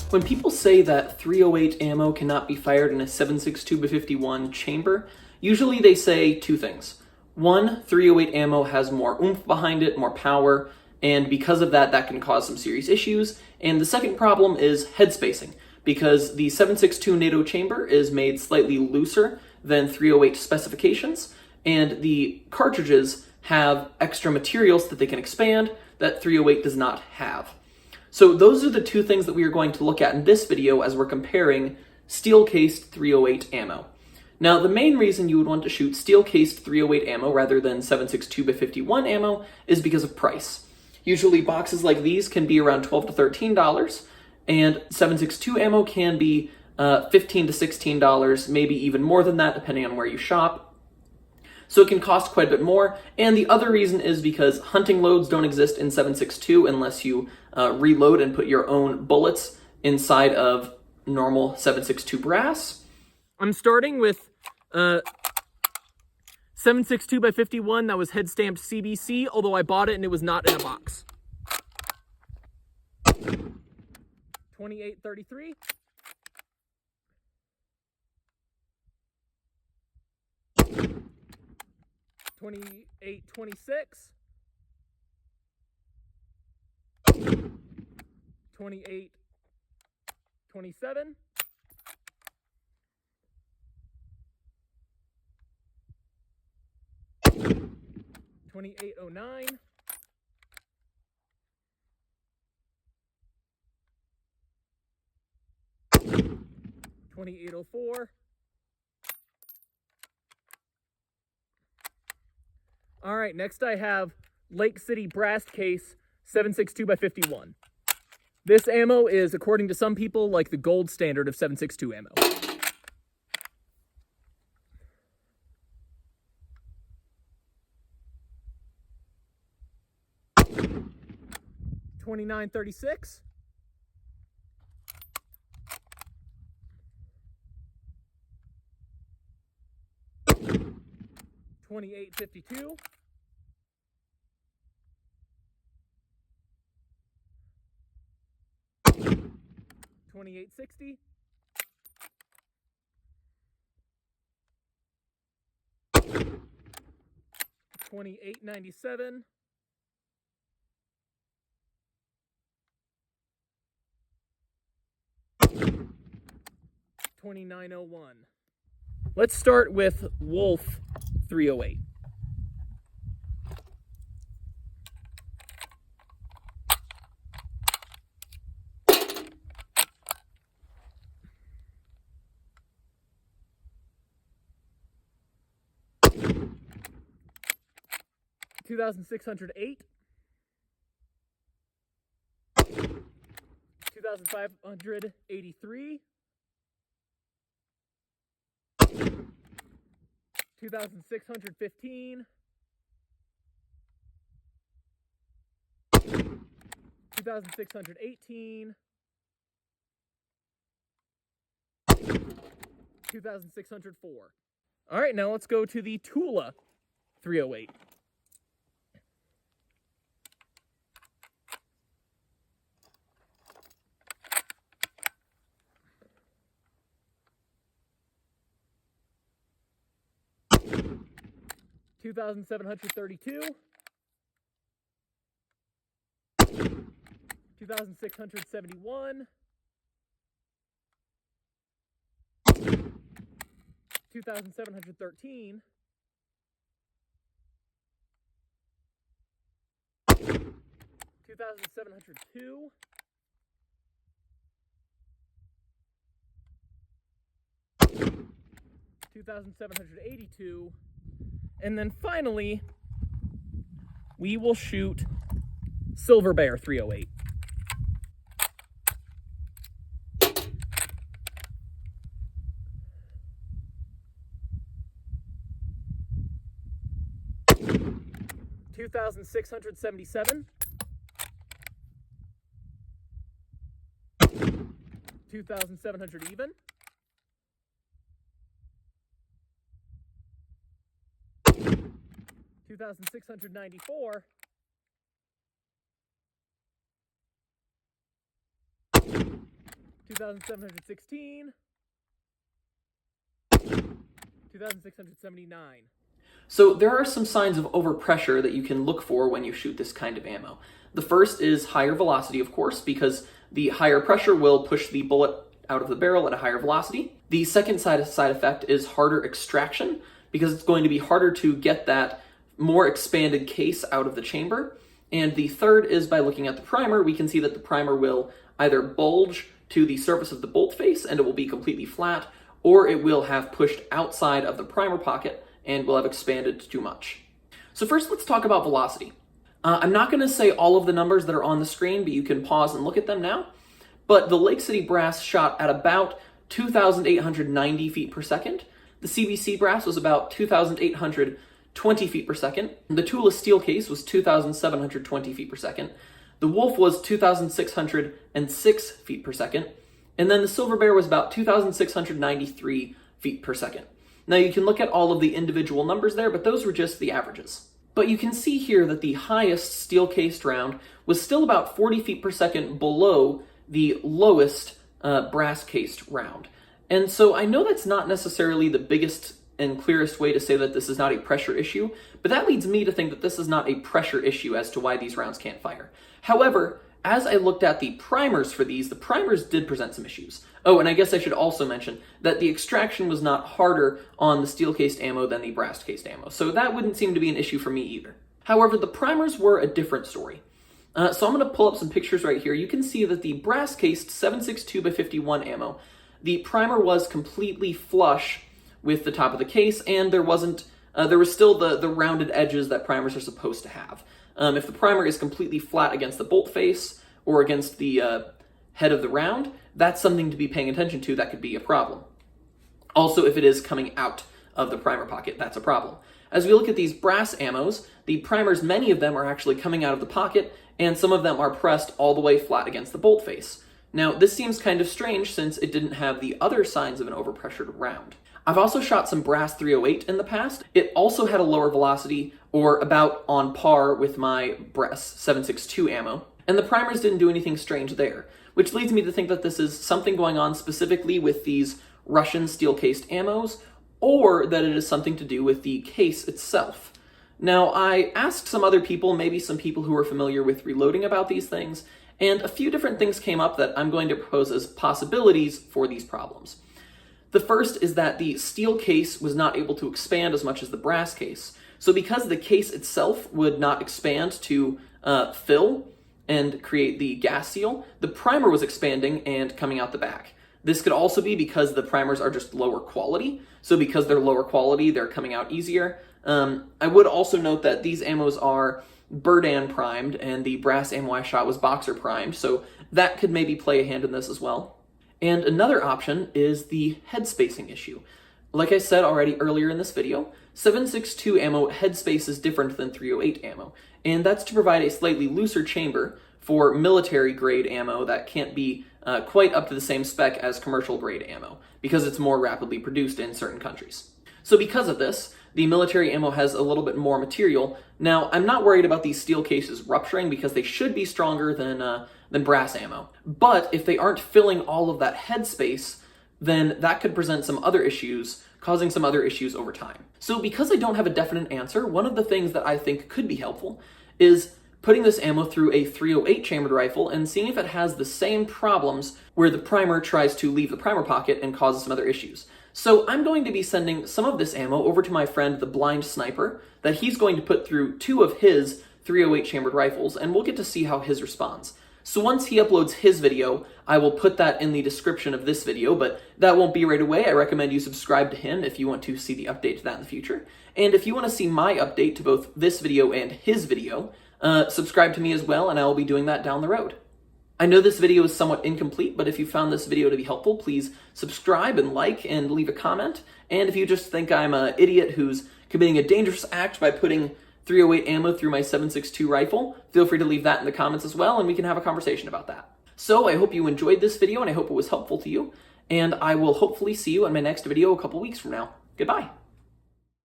When people say that 308 ammo cannot be fired in a 7.62x51 chamber, usually they say two things. One, 308 ammo has more oomph behind it, more power, and because of that, that can cause some serious issues. And the second problem is head spacing, because the 7.62 NATO chamber is made slightly looser than 308 specifications, and the cartridges have extra materials that they can expand that 308 does not have. So those are the two things that we are going to look at in this video as we're comparing steel-cased 308 ammo. Now, the main reason you would want to shoot steel-cased 308 ammo rather than 7.62x51 ammo is because of price. Usually boxes like these can be around $12 to $13, and 7.62 ammo can be $15 to $16, maybe even more than that depending on where you shop. So it can cost quite a bit more, and the other reason is because hunting loads don't exist in 7.62 unless you reload and put your own bullets inside of normal 7.62 brass. I'm starting with 7.62x51 that was head stamped CBC, although I bought it and it was not in a box. 2833. 2826. 2827. 2809. 2804. All right, next I have Lake City Brass Case 7.62x51. This ammo is, according to some people, like the gold standard of 7.62 ammo. $29.36. $28.52. $28.60. $28.97. $29.01. Let's start with Wolf 308. $2,608. $2,583. $2,615. $2,618. $2,604. All right, now let's go to the Tula 308. $2,732. $2,671. $2,713. $2,702. $2,782. And then finally, we will shoot Silver Bear 308. $2,677. $2,700 even. $2,694. 2,716. 2,679. So there are some signs of overpressure that you can look for when you shoot this kind of ammo. The first is higher velocity, of course, because the higher pressure will push the bullet out of the barrel at a higher velocity. The second side effect is harder extraction, because it's going to be harder to get that more expanded case out of the chamber. And the third is by looking at the primer, we can see that the primer will either bulge to the surface of the bolt face and it will be completely flat, or it will have pushed outside of the primer pocket and will have expanded too much. So first, let's talk about velocity. I'm not going to say all of the numbers that are on the screen, but you can pause and look at them now. But the Lake City brass shot at about 2,890 feet per second. The CBC brass was about 2,820 feet per second. The Tula steel case was 2,720 feet per second. The Wolf was 2,606 feet per second. And then the Silver Bear was about 2,693 feet per second. Now you can look at all of the individual numbers there, but those were just the averages. But you can see here that the highest steel-cased round was still about 40 feet per second below the lowest brass-cased round. And so I know that's not necessarily the biggest and clearest way to say that this is not a pressure issue, but that leads me to think that this is not a pressure issue as to why these rounds can't fire. However, as I looked at the primers for these, the primers did present some issues. Oh, and I guess I should also mention that the extraction was not harder on the steel-cased ammo than the brass-cased ammo, so that wouldn't seem to be an issue for me either. However, the primers were a different story. So I'm going to pull up some pictures right here. You can see that the brass-cased 7.62x51 ammo, the primer was completely flush with the top of the case, and there was still the rounded edges that primers are supposed to have. If the primer is completely flat against the bolt face or against the head of the round, that's something to be paying attention to. That could be a problem. Also, if it is coming out of the primer pocket, that's a problem. As we look at these brass ammos, the primers, many of them are actually coming out of the pocket, and some of them are pressed all the way flat against the bolt face. Now, this seems kind of strange since it didn't have the other signs of an overpressured round. I've also shot some brass 308 in the past. It also had a lower velocity, or about on par with my brass 7.62 ammo, and the primers didn't do anything strange there, which leads me to think that this is something going on specifically with these Russian steel-cased ammos, or that it is something to do with the case itself. Now, I asked some other people, maybe some people who are familiar with reloading about these things, and a few different things came up that I'm going to propose as possibilities for these problems. The first is that the steel case was not able to expand as much as the brass case. So because the case itself would not expand to fill and create the gas seal, the primer was expanding and coming out the back. This could also be because the primers are just lower quality. So because they're lower quality, they're coming out easier. I would also note that these ammos are Berdan primed and the brass ammo I shot was Boxer primed. So that could maybe play a hand in this as well. And another option is the head spacing issue. Like I said already earlier in this video, 7.62 ammo head space is different than 308 ammo, and that's to provide a slightly looser chamber for military grade ammo that can't be quite up to the same spec as commercial grade ammo, because it's more rapidly produced in certain countries. So because of this, the military ammo has a little bit more material. Now, I'm not worried about these steel cases rupturing because they should be stronger than brass ammo. But if they aren't filling all of that head space, then that could present some other issues, causing some other issues over time. So because I don't have a definite answer, one of the things that I think could be helpful is putting this ammo through a 308 chambered rifle and seeing if it has the same problems where the primer tries to leave the primer pocket and causes some other issues. So I'm going to be sending some of this ammo over to my friend, the Blind Sniper, that he's going to put through 2 of his 308 chambered rifles, and we'll get to see how his responds. So once he uploads his video, I will put that in the description of this video, but that won't be right away. I recommend you subscribe to him if you want to see the update to that in the future. And if you want to see my update to both this video and his video, subscribe to me as well, and I will be doing that down the road. I know this video is somewhat incomplete, but if you found this video to be helpful, please subscribe and like and leave a comment. And if you just think I'm an idiot who's committing a dangerous act by putting 308 ammo through my 7.62 rifle, feel free to leave that in the comments as well, and we can have a conversation about that. So I hope you enjoyed this video, and I hope it was helpful to you, and I will hopefully see you in my next video a couple weeks from now. Goodbye.